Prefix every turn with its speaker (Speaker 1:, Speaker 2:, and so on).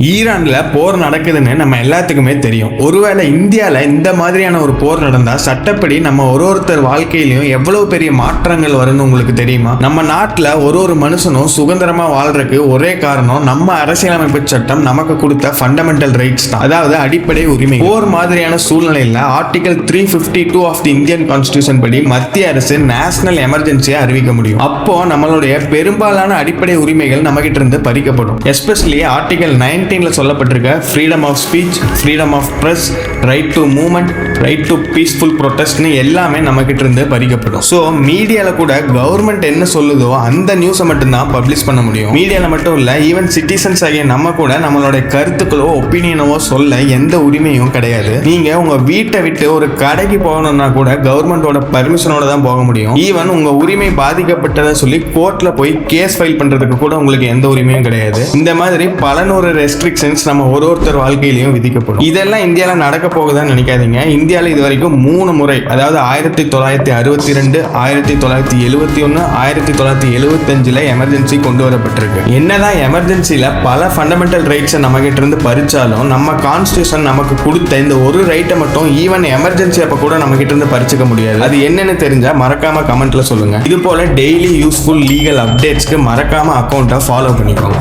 Speaker 1: ஈரான்ல போர் நடக்குதுன்னு நம்ம எல்லாத்துக்குமே தெரியும். ஒருவேளை இந்தியால இந்த மாதிரியான ஒரு போர் நடந்தா சட்டப்படி நம்ம ஒருத்தர் வாழ்க்கையிலும் எவ்வளவு பெரிய மாற்றங்கள் வரும்னு உங்களுக்கு தெரியுமா? நம்ம நாட்டுல ஒரு மனுஷனும் சுதந்திரமா வாழ்றதுக்கு ஒரே காரணம் நம்ம அரசியலமைப்பு சட்டம் நமக்கு கொடுத்த ஃபண்டமெண்டல் ரைட்ஸ் தான், அதாவது அடிப்படை உரிமை. போர் மாதிரியான சூழ்நிலையில article 352 of the Indian constitution படி மத்திய அரசு நேஷனல் எமர்ஜென்சியை அறிவிக்க முடியும். அப்போ நம்மளுடைய பெரும்பாலான அடிப்படை உரிமைகள் நம்ம கிட்ட இருந்து பறிக்கப்படும். எஸ்பெஷலி ஆர்டிகல் 19 சொல்லப்பட்டிருக்க freedom of speech, freedom of press, right to movement, right to peaceful ப்ரொடெஸ்ட்னு எல்லாமே நம்ம கிட்ட இருந்து பறிக்கப்படும். ஸோ மீடியால கூட கவர்மெண்ட் என்ன சொல்லுதோ அந்த நியூஸை மட்டும்தான் பப்ளிஷ் பண்ண முடியும். மீடியால மட்டும் இல்ல, ஈவன் சிட்டிசன்ஸ் ஆகிய நம்ம கூட நம்மளுடைய கருத்துக்களோ ஒப்பீனியனோ சொல்ல எந்த உரிமையும் கிடையாது. நீங்க உங்க வீட்டை விட்டு ஒரு கடைக்கு போகணும்னா கூட கவர்மெண்டோட பர்மிஷனோட தான் போக முடியும். ஈவன் உங்க உரிமை பாதிக்கப்பட்டதை சொல்லி கோர்ட்ல போய் கேஸ் ஃபைல் பண்றதுக்கு கூட உங்களுக்கு எந்த உரிமையும் கிடையாது. இந்த மாதிரி பல நூறு ரெஸ்ட்ரிக்ஷன்ஸ் நம்ம ஒருத்தர் வாழ்க்கையிலையும் விதிக்கப்படும். இதெல்லாம் இந்தியால நடக்க போகுதான்னு நினைக்காதீங்க. இந்தியாவில் இது வரைக்கும் 3 முறை, அதாவது 1962, 1971, 1975 எமர்ஜென்சி கொண்டு வரப்பட்டிருக்கு. என்னதான் எமர்ஜென்சில பல ஃபண்டமெண்டல் ரைட்ஸை நம்ம கிட்ட இருந்து பறிச்சாலும் நம்ம கான்ஸ்டிடியூஷன் நமக்கு கொடுத்த இந்த ஒரு ரைட்டை மட்டும் ஈவன் எமர்ஜென்சி அப்ப கூட நம்ம கிட்ட இருந்து பறிச்சுக்க முடியாது. அது என்னன்னு தெரிஞ்சா மறக்காம கமெண்ட்ல சொல்லுங்க. இது போல டெய்லி யூஸ்ஃபுல் லீகல் அப்டேட்ஸ்க்கு மறக்காம அக்கௌண்ட்டை ஃபாலோ பண்ணிக்கோங்க.